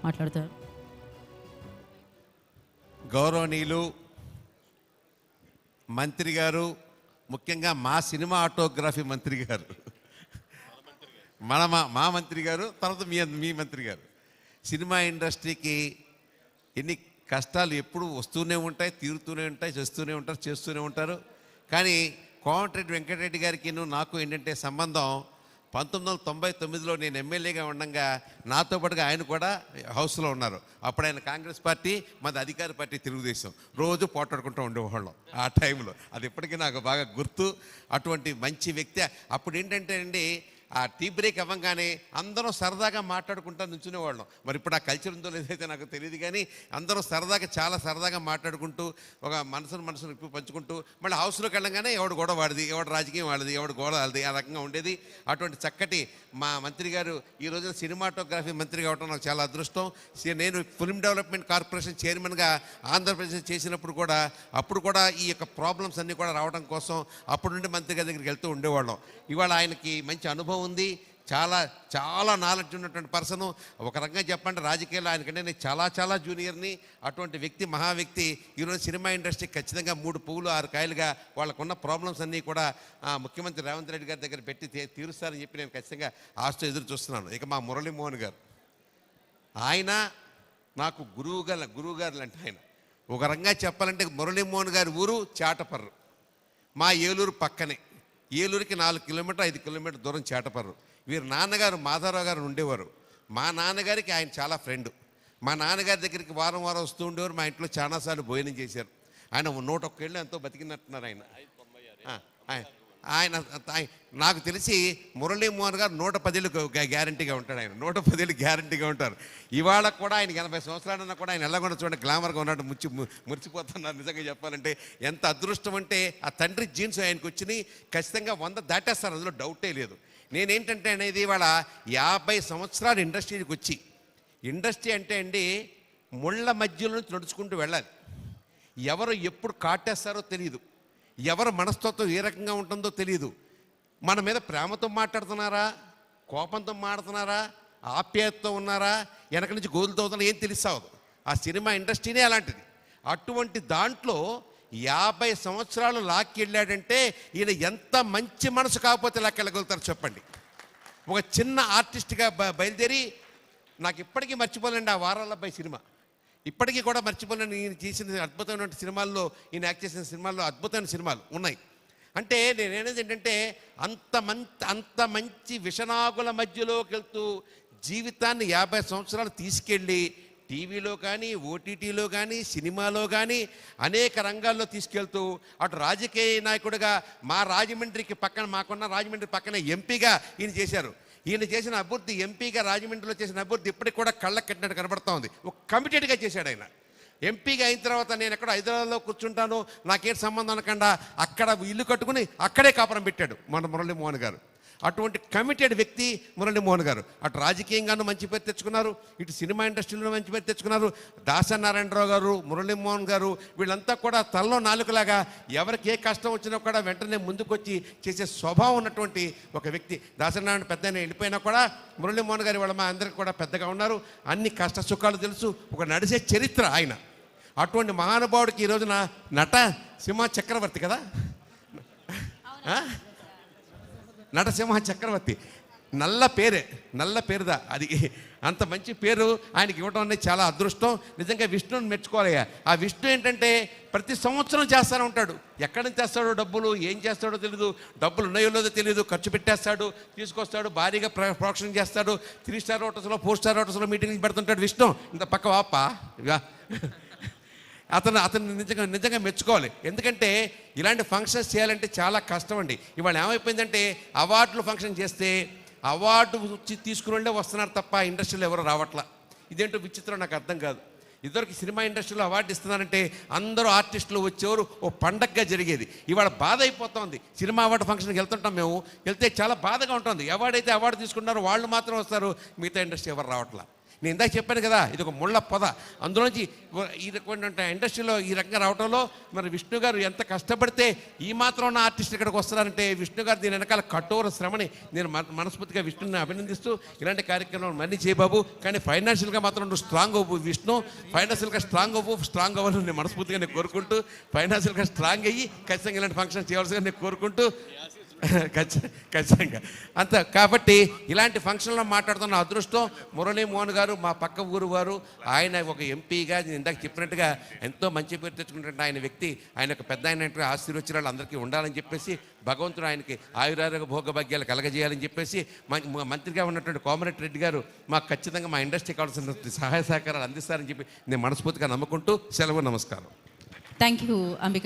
మాట్లాడతారు. గౌరవనీయులు మంత్రి గారు, ముఖ్యంగా మా సినిమా ఆటోగ్రఫీ మంత్రి గారు, మా మంత్రి గారు, తర్వాత మీ మంత్రి గారు, సినిమా ఇండస్ట్రీకి ఎన్ని కష్టాలు ఎప్పుడు వస్తూనే ఉంటాయి, తీరుతూనే ఉంటాయి, చేస్తూనే ఉంటారు. కానీ కోమటిరెడ్డి వెంకటరెడ్డి గారికి నాకు ఏంటంటే సంబంధం 1999లో నేను ఎమ్మెల్యేగా ఉండగా నాతో పాటుగా ఆయన కూడా హౌస్లో ఉన్నారు. అప్పుడు ఆయన కాంగ్రెస్ పార్టీ, మాది అధికార పార్టీ తెలుగుదేశం. రోజు పోటాడుకుంటూ ఉండేవాళ్ళం ఆ టైంలో. అది ఇప్పటికీ నాకు బాగా గుర్తు. అటువంటి మంచి వ్యక్తి. అప్పుడు ఏంటంటే అండి, ఆ టీ బ్రేక్ అవ్వగానే అందరం సరదాగా మాట్లాడుకుంటూ నుంచునేవాళ్ళం. మరి ఇప్పుడు ఆ కల్చర్ ఉందో లేదైతే నాకు తెలియదు, కానీ అందరం చాలా సరదాగా మాట్లాడుకుంటూ ఒక మనసును ఇప్పుడు పంచుకుంటూ మళ్ళీ హౌస్లోకి వెళ్ళగానే ఎవడు గొడవ వాడిది, ఎవడు రాజకీయం వాడిది, ఎవడు గొడవ వాడిది, ఆ రకంగా ఉండేది. అటువంటి చక్కటి మా మంత్రి గారు ఈ రోజున సినిమాటోగ్రఫీ మంత్రి కావడం నాకు చాలా అదృష్టం. నేను ఫిల్మ్ డెవలప్మెంట్ కార్పొరేషన్ చైర్మన్గా ఆంధ్రప్రదేశ్ చేసినప్పుడు కూడా అప్పుడు కూడా ఈ యొక్క ప్రాబ్లమ్స్ అన్నీ కూడా రావడం కోసం అప్పుడు నుండి మంత్రి గారి దగ్గరికి వెళ్తూ ఉండేవాళ్ళం. ఇవాళ ఆయనకి మంచి అనుభవం ఉంది. చాలా నాలెడ్జ్ ఉన్నటువంటి పర్సను. ఒక రకంగా చెప్పండి, రాజకీయాల్లో ఆయనకంటే నేను చాలా జూనియర్ని. అటువంటి వ్యక్తి, మహా వ్యక్తి ఈరోజు సినిమా ఇండస్ట్రీ ఖచ్చితంగా 3 పువ్వులు 6 కాయలుగా వాళ్ళకున్న ప్రాబ్లమ్స్ అన్నీ కూడా ముఖ్యమంత్రి రేవంత్ రెడ్డి గారి దగ్గర పెట్టి తీరుస్తారని చెప్పి నేను ఖచ్చితంగా ఆశతో ఎదురు చూస్తున్నాను. ఇక మా మురళీమోహన్ గారు, ఆయన నాకు గురువు గారు అంటే ఆయన ఒక రకంగా చెప్పాలంటే మురళీమోహన్ గారి ఊరు చాటపర్రు, మా ఏలూరు పక్కనే. ఏలూరుకి 4 కిలోమీటర్ 5 కిలోమీటర్ దూరం చాటపర్రు. వీరి నాన్నగారు మాధవరావు గారు ఉండేవారు. మా నాన్నగారికి ఆయన చాలా ఫ్రెండ్. మా నాన్నగారి దగ్గరికి వారం వస్తూ ఉండేవారు. మా ఇంట్లో చాలాసార్లు భోజనం చేశారు. ఆయన 101 ఏళ్ళు ఎంతో బతికినట్టున్నారు ఆయన. నాకు తెలిసి మురళీమోహన్ గారు 110 ఏళ్ళు గ్యారంటీగా ఉంటాడు. ఆయన 110 ఏళ్ళు గ్యారంటీగా ఉంటారు. ఇవాళ కూడా ఆయనకి 80 సంవత్సరాలన్నా కూడా ఆయన ఎలాగొండ చూడండి, గ్లామర్గా ఉన్నాడు, మురిచిపోతున్నారు. నిజంగా చెప్పాలంటే ఎంత అదృష్టం అంటే ఆ తండ్రి జీన్స్ ఆయనకు వచ్చినాయి. ఖచ్చితంగా 100 దాటేస్తారు, అందులో డౌటే లేదు. నేనేంటంటే అనేది ఇవాళ 50 సంవత్సరాలు ఇండస్ట్రీకి వచ్చి, ఇండస్ట్రీ అంటే అండి ముళ్ళ మధ్యలో నుంచి నడుచుకుంటూ వెళ్ళాలి. ఎవరు ఎప్పుడు కాటేస్తారో తెలియదు, ఎవరు మనస్తత్వం ఏ రకంగా ఉంటుందో తెలియదు. మన మీద ప్రేమతో మాట్లాడుతున్నారా, కోపంతో మాట్లాడుతున్నారా, ఆప్యాయతతో ఉన్నారా, వెనక నుంచి గోతులు తవ్వుతున్నా ఏం తెలుస్తావు. ఆ సినిమా ఇండస్ట్రీనే అలాంటిది. అటువంటి దాంట్లో 50 సంవత్సరాలు లాక్కి వెళ్ళాడంటే ఈయన ఎంత మంచి మనసు కాకపోతే లాక్కెళ్ళగలుగుతారు చెప్పండి. ఒక చిన్న ఆర్టిస్ట్గా బయలుదేరి నాకు ఇప్పటికీ మర్చిపోలేండి ఆ వారాలబ్బాయి సినిమా. ఇప్పటికీ కూడా మర్చిపోలేని ఈయన చేసిన అద్భుతమైన సినిమాల్లో, ఈయన యాక్ట్ చేసిన సినిమాల్లో అద్భుతమైన సినిమాలు ఉన్నాయి. అంటే నేనేది ఏంటంటే అంత మంచి విషనాగుల మధ్యలోకి వెళ్తూ జీవితాన్ని 50 సంవత్సరాలు తీసుకెళ్ళి టీవీలో కానీ, ఓటీటీలో కానీ, సినిమాలో కానీ అనేక రంగాల్లో తీసుకెళ్తూ అటు రాజకీయ నాయకుడిగా మా రాజమండ్రికి పక్కన, మాకున్న రాజమండ్రి పక్కన ఎంపీగా ఈయన చేశారు. ఈయన చేసిన అభివృద్ధి, ఎంపీగా రాజమండ్రిలో చేసిన అభివృద్ధి ఇప్పటికి కూడా కళ్ళకు కట్టినట్టు కనబడుతూ ఉంది. ఒక కమిటెడ్గా చేశాడు ఆయన. ఎంపీగా అయిన తర్వాత నేను ఎక్కడ హైదరాబాద్లో కూర్చుంటాను, నాకేం సంబంధం అనకుండా అక్కడ ఇల్లు కట్టుకుని అక్కడే కాపురం పెట్టాడు మన మురళీమోహన్ గారు. అటువంటి కమిటెడ్ వ్యక్తి మురళీమోహన్ గారు. అటు రాజకీయంగానూ మంచి పేరు తెచ్చుకున్నారు, ఇటు సినిమా ఇండస్ట్రీలో మంచి పేరు తెచ్చుకున్నారు. దాసరి నారాయణరావు గారు, మురళీమోహన్ గారు వీళ్ళంతా కూడా తలలో నాలుకలాగా ఎవరికి ఏ కష్టం వచ్చినా కూడా వెంటనే ముందుకొచ్చి చేసే స్వభావం ఉన్నటువంటి ఒక వ్యక్తి. దాసరి నారాయణ పెద్ద వెళ్ళిపోయినా కూడా మురళీమోహన్ గారి వాళ్ళ మా అందరికి కూడా పెద్దగా ఉన్నారు. అన్ని కష్ట సుఖాలు తెలుసు, ఒక నడిచే చరిత్ర ఆయన. అటువంటి మహానుభావుడికి ఈ రోజున నటసింహ చక్రవర్తి కదా, నటసింహ చక్రవర్తి, నల్ల పేరుదా అది. అంత మంచి పేరు ఆయనకి ఇవ్వడం అనేది చాలా అదృష్టం. నిజంగా విష్ణుని మెచ్చుకోవాలయ్యా. ఆ విష్ణు ఏంటంటే ప్రతి సంవత్సరం చేస్తూనే ఉంటాడు. ఎక్కడి నుంచి తెస్తాడో డబ్బులు, ఏం చేస్తాడో తెలియదు, డబ్బులు ఉన్నాయో లేదో తెలియదు, ఖర్చు పెట్టేస్తాడు, తీసుకొస్తాడు, భారీగా ప్రోక్షణ చేస్తాడు. 3 స్టార్ హోటల్స్లో 4 స్టార్ హోటల్స్లో మీటింగ్స్ పెడుతుంటాడు విష్ణు. ఇంత పక్క వాప అతను నిజంగా మెచ్చుకోవాలి. ఎందుకంటే ఇలాంటి ఫంక్షన్స్ చేయాలంటే చాలా కష్టం అండి. ఇవాళ ఏమైపోయిందంటే అవార్డులు ఫంక్షన్ చేస్తే అవార్డు తీసుకుని వస్తున్నారు తప్ప ఇండస్ట్రీలో ఎవరు రావట్లా. ఇదేంటో విచిత్రం, నాకు అర్థం కాదు. ఇద్దరికి సినిమా ఇండస్ట్రీలో అవార్డు ఇస్తున్నారంటే అందరూ ఆర్టిస్టులు వచ్చేవారు, ఓ పండగగా జరిగేది. ఇవాళ బాధ అయిపోతుంది. సినిమా అవార్డు ఫంక్షన్కి వెళ్తుంటాం మేము, వెళ్తే చాలా బాధగా ఉంటుంది. ఎవడైతే అవార్డు తీసుకుంటారో వాళ్ళు మాత్రం వస్తారు, మిగతా ఇండస్ట్రీ ఎవరు రావట్లా. నేను ఇందాక చెప్పాను కదా, ఇది ఒక ముళ్ళ పొద. అందులోంచి ఈ రకమైన ఇండస్ట్రీలో ఈ రకంగా రావడంలో మరి విష్ణు గారు ఎంత కష్టపడితే ఈ మాత్రం ఉన్న ఆర్టిస్ట్ ఇక్కడికి వస్తున్నారంటే విష్ణు గారు దీని వెనకాల కఠోర శ్రమని నేను మనస్ఫూర్తిగా విష్ణుని అభినందిస్తూ ఇలాంటి కార్యక్రమం మళ్ళీ చేయబాబు. కానీ ఫైనాన్షియల్గా మాత్రం నువ్వు స్ట్రాంగ్ అవ్వు విష్ణు, ఫైనాన్షియల్గా స్ట్రాంగ్ అవ్వాలని నేను మనస్ఫూర్తిగా నేను కోరుకుంటూ, ఫైనాన్షియల్గా స్ట్రాంగ్ అయ్యి ఖచ్చితంగా ఇలాంటి ఫంక్షన్ చేయవలసిగా నేను కోరుకుంటూ ఖచ్చితంగా అంత. కాబట్టి ఇలాంటి ఫంక్షన్లో మాట్లాడుతున్న అదృష్టం మురళీమోహన్ గారు మా పక్క ఊరు వారు. ఆయన ఒక ఎంపీగా ఇందాక చెప్పినట్టుగా ఎంతో మంచి పేరు తెచ్చుకుంటుంటే ఆయన వ్యక్తి, ఆయన ఒక పెద్ద ఆయన ఆశీర్వచనాలు అందరికీ ఉండాలని చెప్పేసి భగవంతుడు ఆయనకి ఆయురారోగ్య భోగభాగ్యాలు కలగజేయాలని చెప్పేసి మంత్రిగా ఉన్నటువంటి కోమరెడ్డి రెడ్డి గారు మాకు ఖచ్చితంగా మా ఇండస్ట్రీ కావాల్సిన సహాయ సహకారాలు అందిస్తారని చెప్పి నేను మనస్ఫూర్తిగా నమ్ముకుంటూ సెలవు. నమస్కారం. Thank you Ambika.